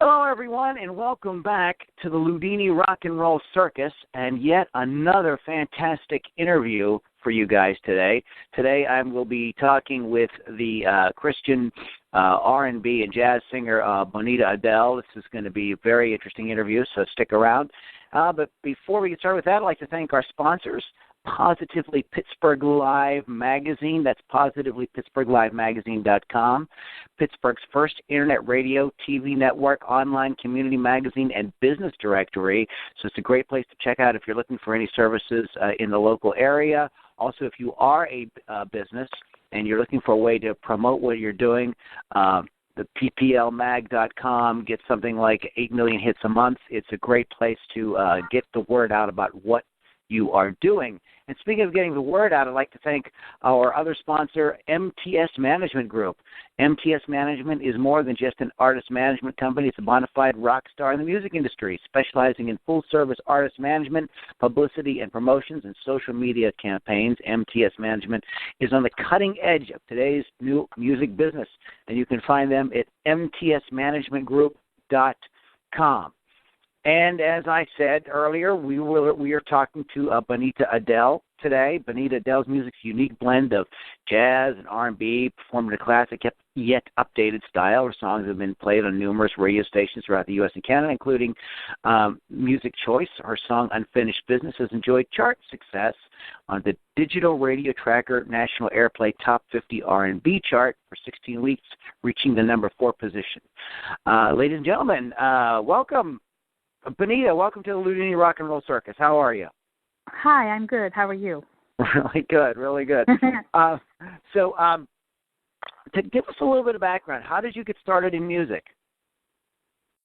Hello, everyone, and welcome back to the Loudini Rock and Roll Circus, and yet another fantastic interview for you guys today. Today, I will be talking with the Christian R&B and jazz singer Bonita Adele. This is going to be a very interesting interview, so stick around. But before we get started with that, I'd like to thank our sponsors. Positively Pittsburgh Live Magazine. That's positivelypittsburghLiveMagazine.com. Pittsburgh's first internet radio, TV network, online community magazine, and business directory. So it's a great place to check out if you're looking for any services in the local area. Also, if you are a business and you're looking for a way to promote what you're doing, the pplmag.com gets something like 8 million hits a month. It's a great place to get the word out about what you are doing. And speaking of getting the word out, I'd like to thank our other sponsor, MTS Management Group. MTS Management is more than just an artist management company. It's a bona fide rock star in the music industry, specializing in full-service artist management, publicity and promotions, and social media campaigns. MTS Management is on the cutting edge of today's new music business, and you can find them at mtsmanagementgroup.com. And as I said earlier, we are talking to Bonita Adele today. Bonita Adele's music's unique blend of jazz and R&B, performed in a classic yet updated style. Her songs have been played on numerous radio stations throughout the U.S. and Canada, including Music Choice. Her song Unfinished Business has enjoyed chart success on the Digital Radio Tracker National Airplay Top 50 R&B chart for 16 weeks, reaching the number 4 position. Ladies and gentlemen, welcome. Bonita, welcome to the Loudini Rock and Roll Circus. How are you? Hi, I'm good. How are you? Really good, really good. So to give us a little bit of background, how did you get started in music?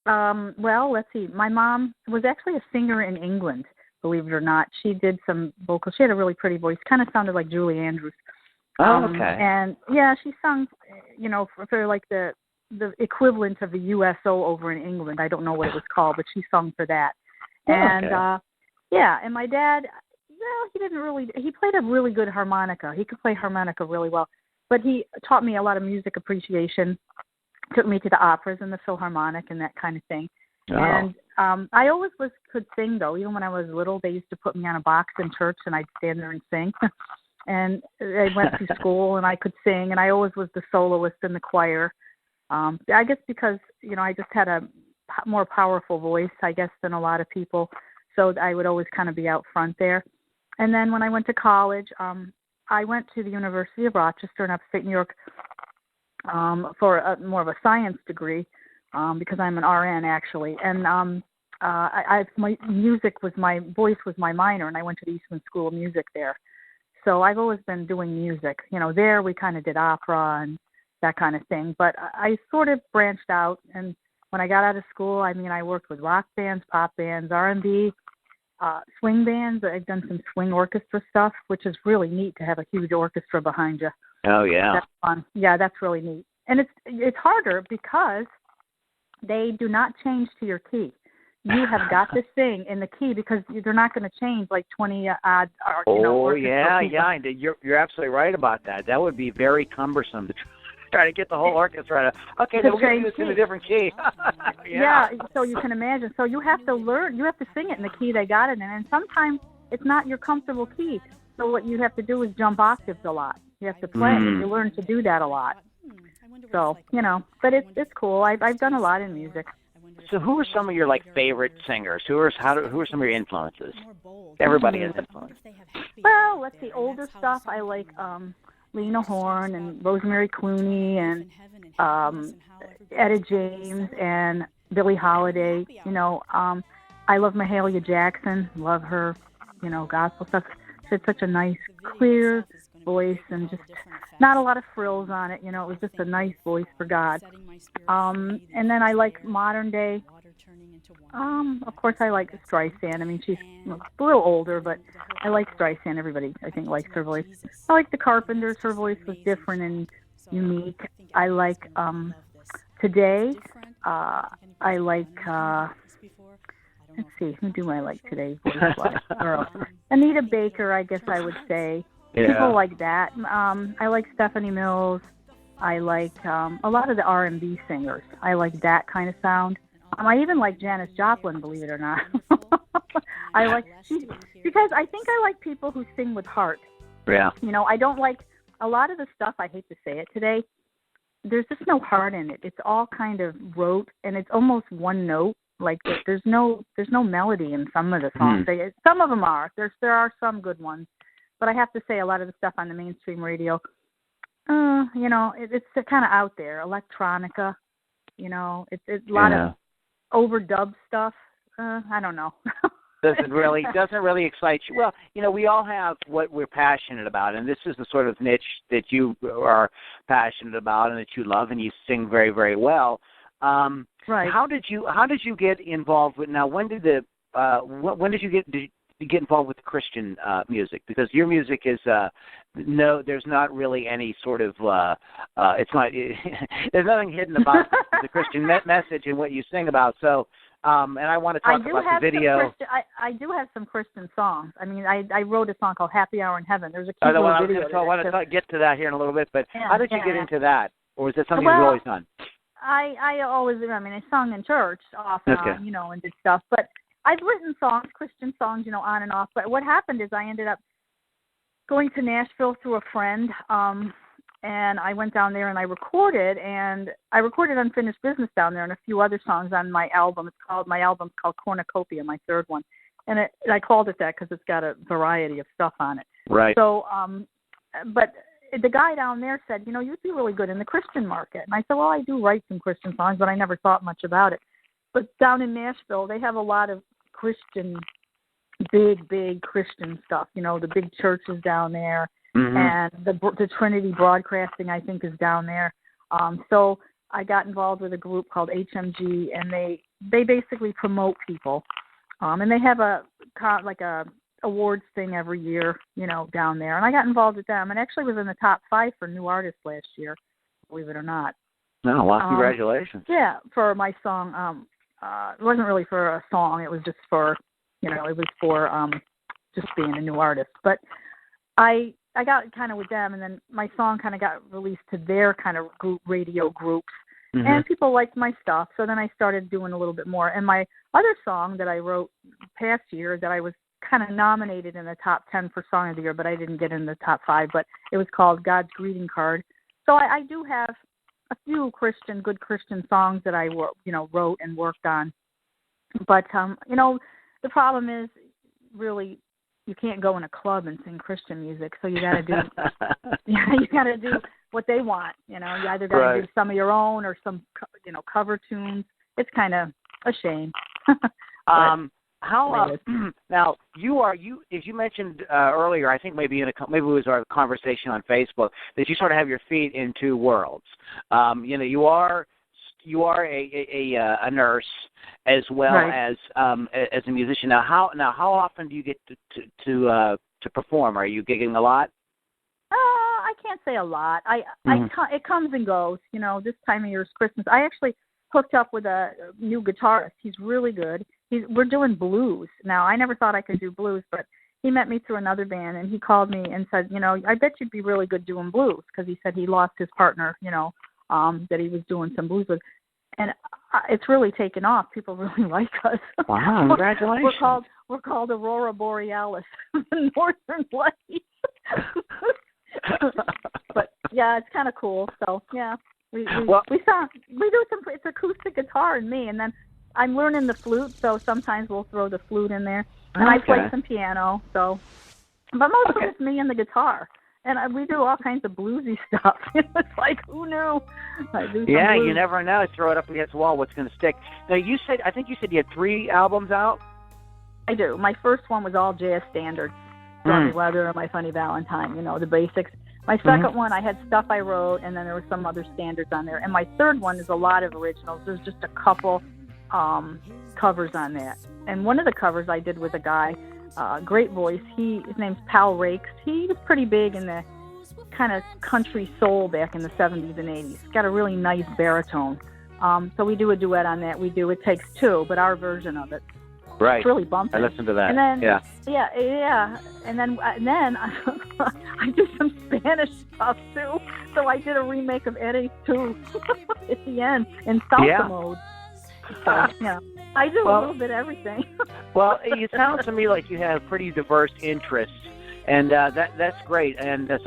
Well, let's see. My mom was actually a singer in England, believe it or not. She did some vocals. She had a really pretty voice, kind of sounded like Julie Andrews. Oh, okay. And, yeah, she sung, for like the equivalent of the USO over in England. I don't know what it was called, but she sung for that. And, okay. And my dad, well, he played a really good harmonica. He could play harmonica really well. But he taught me a lot of music appreciation, took me to the operas and the Philharmonic and that kind of thing. Oh. And I always could sing, though. Even when I was little, they used to put me on a box in church, and I'd stand there and sing. And I went to school, and I could sing, and I always was the soloist in the choir. I guess because, I just had a more powerful voice, I guess, than a lot of people. So I would always kind of be out front there. And then when I went to college, I went to the University of Rochester in upstate New York for more of a science degree because I'm an RN, actually. And my voice was my minor, and I went to the Eastman School of Music there. So I've always been doing music. There we kind of did opera and that kind of thing. But I sort of branched out, and when I got out of school, I worked with rock bands, pop bands, R&B, swing bands. I've done some swing orchestra stuff, which is really neat to have a huge orchestra behind you. Oh, yeah. That's fun. Yeah, that's really neat. And it's harder because they do not change to your key. You have got to sing in the key because they're not going to change like 20 odd. Yeah. You're absolutely right about that. That would be very cumbersome to try to get the whole orchestra to, okay, so we're going to do this in a different key. Yeah, so you can imagine. So you have to learn, you have to sing it in the key they got it in, and sometimes it's not your comfortable key. So what you have to do is jump octaves a lot. You have to play it. You learn to do that a lot. So, but it's cool. I've done a lot in music. So who are some of your favorite singers? Who are some of your influences? Everybody has influence. Well, let's see. Older stuff, I like Lena Horne and Rosemary Clooney and Etta James and Billie Holiday. I love Mahalia Jackson. Love her, gospel stuff. She had such a nice, clear voice and just not a lot of frills on it. It was just a nice voice for God. And then I like modern day. Of course, I like Streisand. She's a little older, but I like Streisand. Everybody, I think, likes her voice. I like the Carpenters. Her voice was different and unique. I like today. I like. Let's see, who do I like today? Anita Baker, I guess I would say. Yeah. People like that. I like Stephanie Mills. I like a lot of the R&B singers. I like that kind of sound. I even like Janis Joplin, believe it or not. I like because I think I like people who sing with heart. Yeah. You know, I don't like a lot of the stuff. I hate to say it today. There's just no heart in it. It's all kind of rote, and it's almost one note. Like there's no melody in some of the songs. Some of them are. There are some good ones, but I have to say a lot of the stuff on the mainstream radio, you know, it's kind of out there. Electronica, you know, it's a lot of overdub stuff. I don't know. doesn't really excite you. Well, you know, we all have what we're passionate about, and this is the sort of niche that you are passionate about and that you love, and you sing very, very well. Right. How did you get involved with? Now, when did you get involved with Christian music? Because your music is there's not really any sort of it's not there's nothing hidden about the Christian message and what you sing about. So, and I want to talk about the video. I do have some Christian songs. I mean, I wrote a song called "Happy Hour in Heaven." There's a cute little video. I want to get to that here in a little bit. But how did you get into that, or is that something you've always done? I always, I mean, I sung in church off and on, you know, and did stuff. But I've written songs, Christian songs, you know, on and off. But what happened is I ended up going to Nashville through a friend, and I went down there and I recorded Unfinished Business down there and a few other songs on my album. My album's called Cornucopia, my third one. And I called it that because it's got a variety of stuff on it. Right. So, but the guy down there said, you know, you'd be really good in the Christian market. And I said, well, I do write some Christian songs, but I never thought much about it. But down in Nashville, they have a lot of Christian, big Christian stuff. You know, the big churches down there, and the Trinity Broadcasting, I think, is down there. So I got involved with a group called HMG, and they basically promote people. And they have a awards thing every year, you know, down there. And I got involved with them and actually was in the top 5 for new artists last year, believe it or not. No, well, congratulations. Yeah, for my song. It wasn't really for a song. It was just for, you know, it was for just being a new artist. But I got kind of with them, and then my song kind of got released to their kind of radio groups. And people liked my stuff. So then I started doing a little bit more. And my other song that I wrote past year that I was kind of nominated in the top 10 for Song of the Year, but I didn't get in the top 5, but it was called God's Greeting Card. So I do have a few good Christian songs that I wrote and worked on. But, you know, the problem is really you can't go in a club and sing Christian music. So you got to do, you got to do what they want. You know, you either got to do some of your own or some, you know, cover tunes. It's kind of a shame. Now you as you mentioned earlier, I think maybe it was our conversation on Facebook, that you sort of have your feet in two worlds. You know, you are a nurse as well as a musician. Now how often do you get to perform? Are you gigging a lot? I can't say a lot. It comes and goes. You know, this time of year is Christmas. I actually hooked up with a new guitarist. He's really good. We're doing blues. Now, I never thought I could do blues, but he met me through another band, and he called me and said, you know, I bet you'd be really good doing blues, because he said he lost his partner, you know, that he was doing some blues with. And it's really taken off. People really like us. Wow, congratulations. We're called Aurora Borealis, the Northern Lights. But, yeah, it's kind of cool. So, yeah, we do some, it's acoustic guitar and me, and then I'm learning the flute, so sometimes we'll throw the flute in there. And I play some piano, so. But most of it's me and the guitar. And we do all kinds of bluesy stuff. It's like, who knew? Yeah, you never know. Throw it up against the wall, what's going to stick. Now, I think you said you had 3 albums out? I do. My first one was all jazz standards. Stormy Weather and My Funny Valentine, you know, the basics. My second one, I had stuff I wrote, and then there were some other standards on there. And my third one is a lot of originals. There's just a couple covers on that. And one of the covers I did with a guy, great voice. His name's Pal Rakes. He was pretty big in the kind of country soul back in the 70s and 80s. He's got a really nice baritone. So we do a duet on that. We do It Takes Two, but our version of it. Right. It's really bumpy. I listened to that. And then, yeah. And then I do some Spanish stuff too. So I did a remake of Eres Tú at the end in salsa mode. So, I do a little bit of everything. Well, it sounds to me like you have pretty diverse interests, and that's great. And do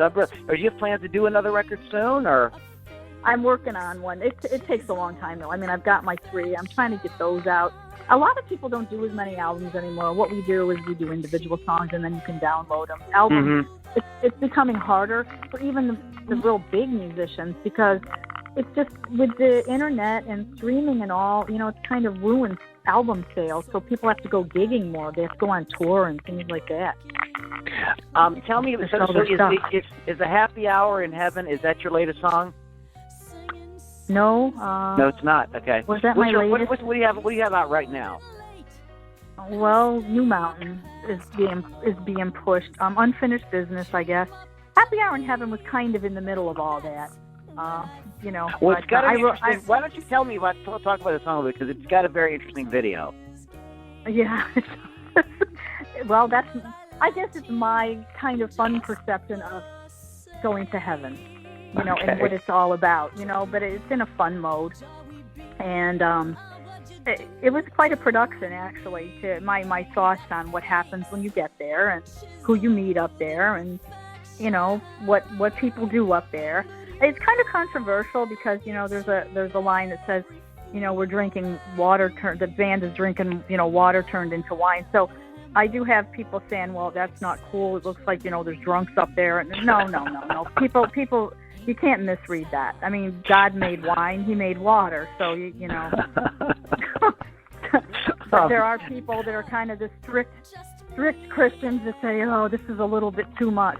you have plans to do another record soon, or? I'm working on one. It takes a long time, though. I mean, I've got my 3. I'm trying to get those out. A lot of people don't do as many albums anymore. What we do is we do individual songs, and then you can download them. Albums, it's becoming harder for even the real big musicians, because it's just with the internet and streaming and all, it's kind of ruined album sales. So people have to go gigging more. They have to go on tour and things like that. Tell me, is the Happy Hour in Heaven, is that your latest song? No. No, it's not. Okay. Was that my latest? What do you have out right now? Well, New Mountain is being pushed. Unfinished Business, I guess. Happy Hour in Heaven was kind of in the middle of all that. Well, it's got to be interesting. Why don't you tell me talk about the song, because it's got a very interesting video. Yeah. Well, I guess it's my kind of fun perception of going to heaven. And what it's all about, but it's in a fun mode. And it was quite a production, actually, to my thoughts on what happens when you get there and who you meet up there and, what people do up there. It's kind of controversial because, there's a line that says, we're drinking water, the band is drinking, water turned into wine. So I do have people saying, well, that's not cool. It looks like, there's drunks up there. And no. People, you can't misread that. I mean, God made wine, he made water. So, but there are people that are kind of the strict Christians that say, oh, this is a little bit too much,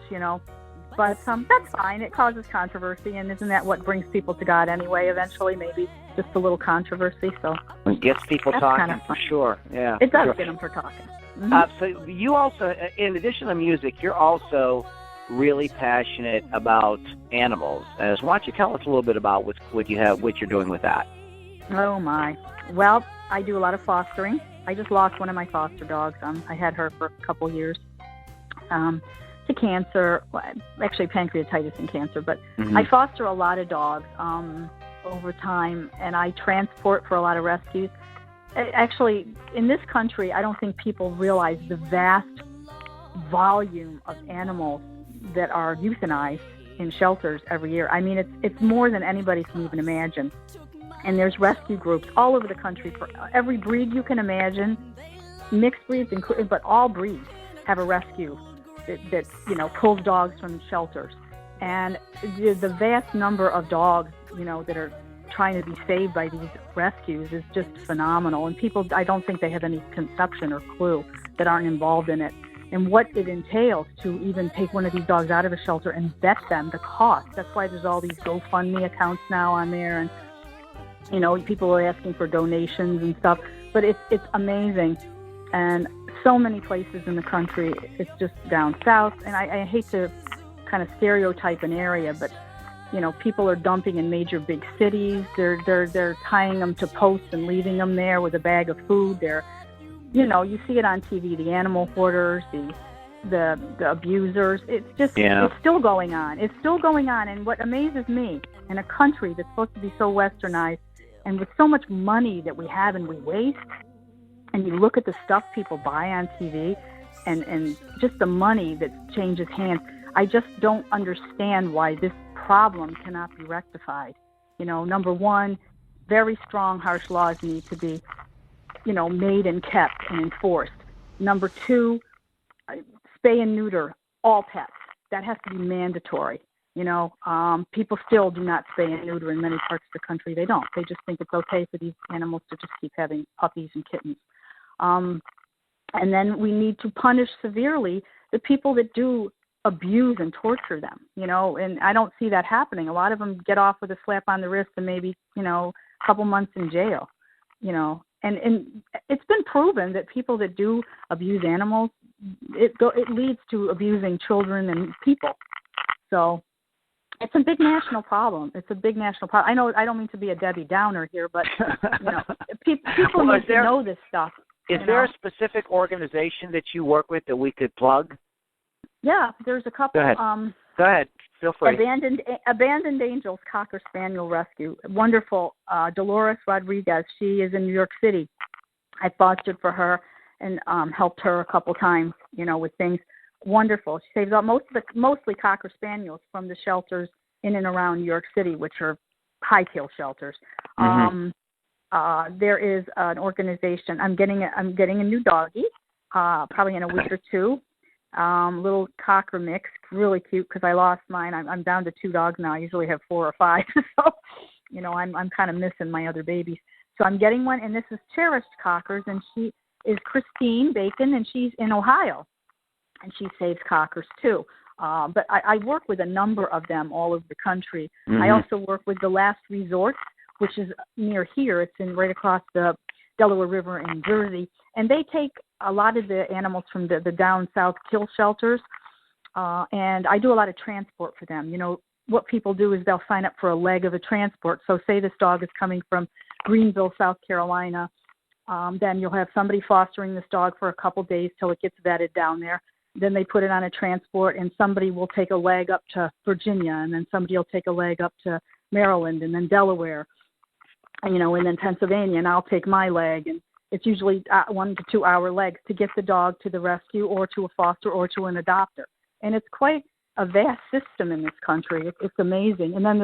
But that's fine. It causes controversy, and isn't that what brings people to God anyway? Eventually, maybe just a little controversy. So it gets people talking, for sure. Yeah, it does get them for talking. So you also, in addition to music, you're also really passionate about animals. So why don't you tell us a little bit about what you're doing with that? Oh my! Well, I do a lot of fostering. I just lost one of my foster dogs. I had her for a couple years. To cancer, actually pancreatitis and cancer, but I foster a lot of dogs over time, and I transport for a lot of rescues. Actually, in this country, I don't think people realize the vast volume of animals that are euthanized in shelters every year. I mean, it's more than anybody can even imagine. And there's rescue groups all over the country for every breed you can imagine, mixed breeds, but all breeds have a rescue that pulls dogs from shelters. And the vast number of dogs, that are trying to be saved by these rescues is just phenomenal. And people, I don't think they have any conception or clue that aren't involved in it. And what it entails to even take one of these dogs out of a shelter and vet them, the cost. That's why there's all these GoFundMe accounts now on there. And, people are asking for donations and stuff. But it's amazing. And so many places in the country, it's just down south. And I hate to kind of stereotype an area, but, people are dumping in major big cities. They're tying them to posts and leaving them there with a bag of food. You see it on TV, the animal hoarders, the abusers. It's just, It's still going on. It's still going on. And what amazes me, in a country that's supposed to be so westernized, and with so much money that we have and we waste, and you look at the stuff people buy on TV and just the money that changes hands, I just don't understand why this problem cannot be rectified. Number one, very strong, harsh laws need to be made and kept and enforced. Number two, spay and neuter all pets. That has to be mandatory. People still do not spay and neuter in many parts of the country. They don't. They just think it's okay for these animals to just keep having puppies and kittens. And then we need to punish severely the people that do abuse and torture them, and I don't see that happening. A lot of them get off with a slap on the wrist and maybe, a couple months in jail, And it's been proven that people that do abuse animals, it leads to abusing children and people. So it's a big national problem. I know I don't mean to be a Debbie Downer here, but people need to know this stuff. Is there a specific organization that you work with that we could plug? Yeah, there's a couple. Go ahead. Feel free. Abandoned Angels Cocker Spaniel Rescue. Wonderful. Dolores Rodriguez. She is in New York City. I fostered for her and helped her a couple times, with things. Wonderful. She saves out mostly Cocker Spaniels from the shelters in and around New York City, which are high-tail shelters. Mm-hmm. There is an organization. I'm getting a new doggie, probably in a week or two. Little cocker mix, really cute because I lost mine. I'm down to 2 dogs now. I usually have 4 or 5, so I'm kind of missing my other babies. So I'm getting one, and this is Cherished Cockers, and she is Christine Bacon, and she's in Ohio, and she saves cockers too. But I work with a number of them all over the country. Mm-hmm. I also work with The Last Resort, which is near here. It's right across the Delaware River in Jersey, and they take a lot of the animals from the down south kill shelters, and I do a lot of transport for them. What people do is they'll sign up for a leg of a transport. So say this dog is coming from Greenville, South Carolina, then you'll have somebody fostering this dog for a couple days till it gets vetted down there. Then they put it on a transport, and somebody will take a leg up to Virginia, and then somebody will take a leg up to Maryland, and then Delaware, and then Pennsylvania, and I'll take my leg. And it's usually 1 to 2 hour legs to get the dog to the rescue or to a foster or to an adopter. And it's quite a vast system in this country. It's amazing. And then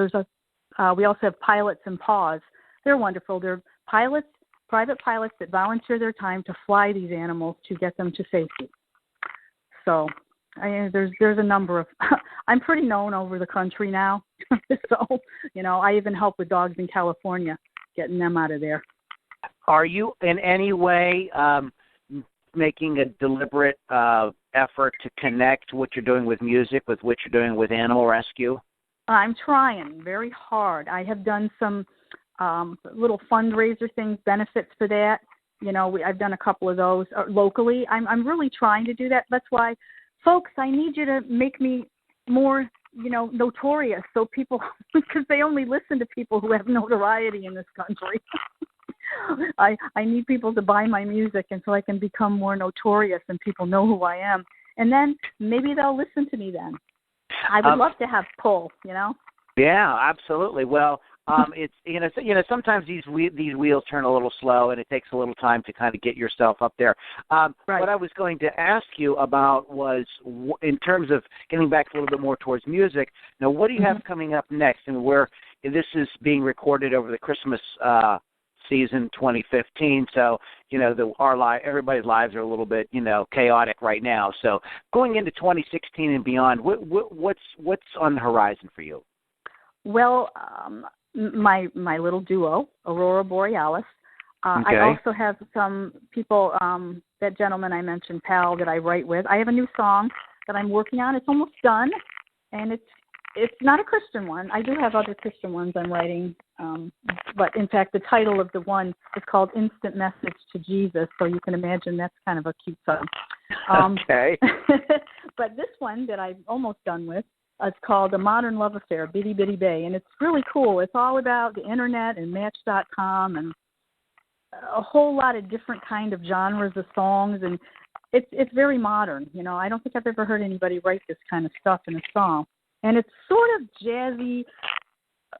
we also have Pilots and Paws. They're wonderful. They're pilots, private pilots that volunteer their time to fly these animals to get them to safety. So there's a number of, I'm pretty known over the country now. So, I even help with dogs in California, getting them out of there. Are you in any way making a deliberate effort to connect what you're doing with music with what you're doing with animal rescue? I'm trying very hard. I have done some little fundraiser things, benefits for that. I've done a couple of those locally. I'm really trying to do that. That's why, folks, I need you to make me more, notorious so people, because they only listen to people who have notoriety in this country. I need people to buy my music, and so I can become more notorious and people know who I am. And then maybe they'll listen to me then. I would love to have pull, Yeah, absolutely. Well, it's sometimes these wheels turn a little slow, and it takes a little time to kind of get yourself up there. Right. What I was going to ask you about was, in terms of getting back a little bit more towards music. Now, what do you have coming up next? And where this is being recorded over the Christmas season 2015, so everybody's lives are a little bit chaotic right now. So going into 2016 and beyond, what's on the horizon for you? Well, my little duo, Aurora Borealis. Okay. I also have some people, that gentleman I mentioned, Pal, that I write with. I have a new song that I'm working on. It's almost done, and it's not a Christian one. I do have other Christian ones I'm writing, but in fact, the title of the one is called Instant Message to Jesus, so you can imagine that's kind of a cute song. Okay. But this one that I'm almost done with, it's called A Modern Love Affair, Bitty Bitty Bay, and it's really cool. It's all about the internet and Match.com and a whole lot of different kind of genres of songs, and it's very modern. I don't think I've ever heard anybody write this kind of stuff in a song. And it's sort of jazzy,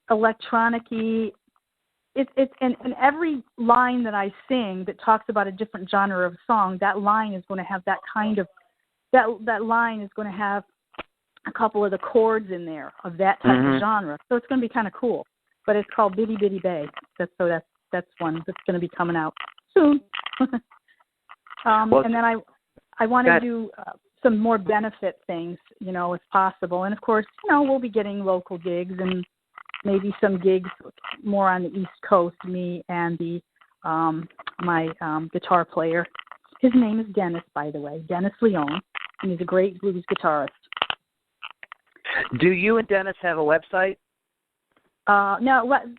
electronic-y. And every line that I sing that talks about a different genre of song, that line is going to have that kind of, that line is going to have a couple of the chords in there of that type of genre. So it's going to be kind of cool. But it's called Bitty Bitty Bay. That's one that's going to be coming out soon. And then I want to do some more benefit things, if possible. And of course, we'll be getting local gigs and maybe some gigs more on the East Coast. Me and my guitar player. His name is Dennis, by the way, Dennis Leone, and he's a great blues guitarist. Do you and Dennis have a website? No,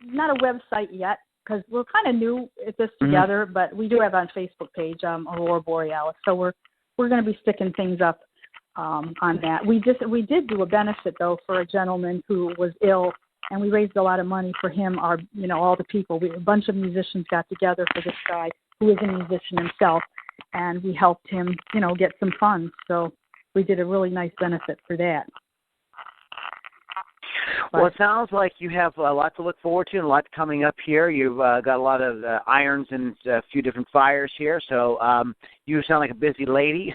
not a website yet, because we're kind of new at this together. But we do have on Facebook page, Aurora Borealis. So we're going to be sticking things up on that. We did do a benefit though for a gentleman who was ill, and we raised a lot of money for him. All the people, a bunch of musicians got together for this guy who is a musician himself, and we helped him, get some funds. So we did a really nice benefit for that. Well, it sounds like you have a lot to look forward to and a lot coming up here. You've got a lot of irons and a few different fires here, so you sound like a busy lady.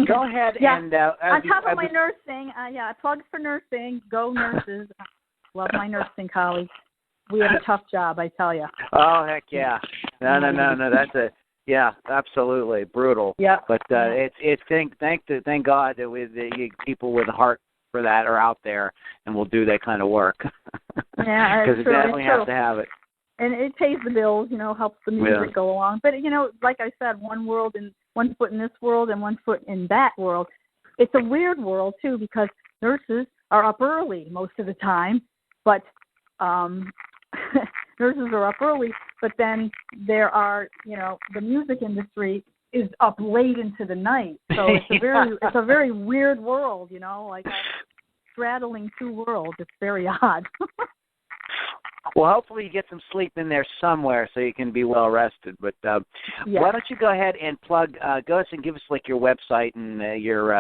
Go ahead and... on top of my nursing, plugs for nursing. Go nurses. Love my nursing colleagues. We have a tough job, I tell you. Oh, heck yeah. No, that's absolutely brutal. Yeah. But it's thank God that people with a heart for that are out there and will do that kind of work. Yeah, because it definitely has to have it. And it pays the bills, helps the music go along. But like I said, one foot in this world and one foot in that world. It's a weird world too because nurses are up early most of the time, but nurses are up early. But then there are, the music industry is up late into the night. So it's a very weird world, like straddling two worlds. It's very odd. Well, hopefully you get some sleep in there somewhere so you can be well rested. But why don't you go ahead and plug? Go ahead and give us like your website and your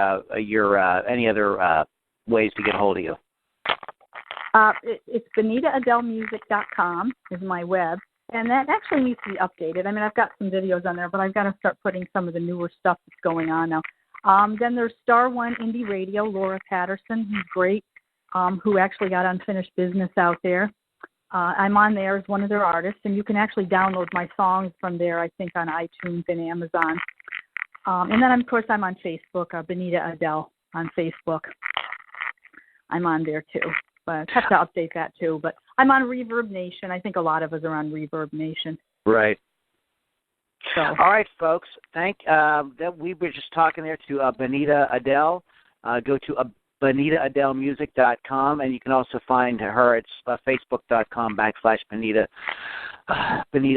any other ways to get a hold of you. It's BonitaAdelemusic.com is my web, and that actually needs to be updated. I mean, I've got some videos on there, but I've got to start putting some of the newer stuff that's going on now. Then there's Star One Indie Radio, Laura Patterson, who's great, who actually got Unfinished Business out there. I'm on there as one of their artists, and you can actually download my songs from there, I think, on iTunes and Amazon. And then, of course, I'm on Facebook, Bonita Adele on Facebook. I'm on there, too. But I have to update that, too. But I'm on Reverb Nation. I think a lot of us are on Reverb Nation. Right. So. All right, folks. We were just talking there to Bonita Adele. Go to BonitaAdelemusic.com, and you can also find her at Facebook.com/Bonita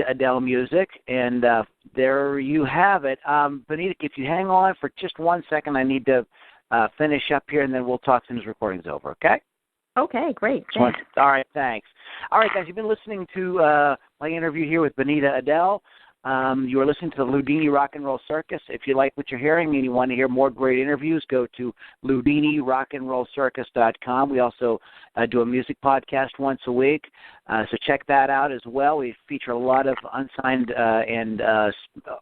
Adele Music. And there you have it. Bonita, if you hang on for just 1 second, I need to finish up here, and then we'll talk as soon as the recording's over, okay? Okay, great. Thanks. All right, thanks. All right, guys, you've been listening to my interview here with Bonita Adele. You are listening to the Loudini Rock and Roll Circus. If you like what you're hearing and you want to hear more great interviews, go to LoudiniRockandRollCircus.com. We also do a music podcast once a week, so check that out as well. We feature a lot of unsigned and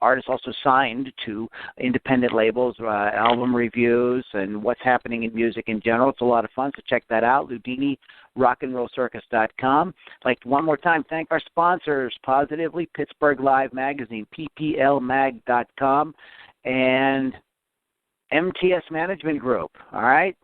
artists also signed to independent labels, album reviews, and what's happening in music in general. It's a lot of fun, so check that out, LoudiniRockandRollCircus.com. I'd like to one more time thank our sponsors, Positively, Pittsburgh Live Magazine, pplmag.com, and MTS Management Group, all right?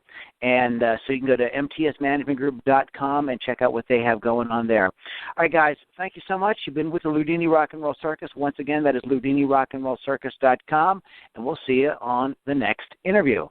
And so you can go to mtsmanagementgroup.com and check out what they have going on there. All right, guys, thank you so much. You've been with the Loudini Rock and Roll Circus. Once again, that is LoudiniRockandRollCircus.com, and we'll see you on the next interview.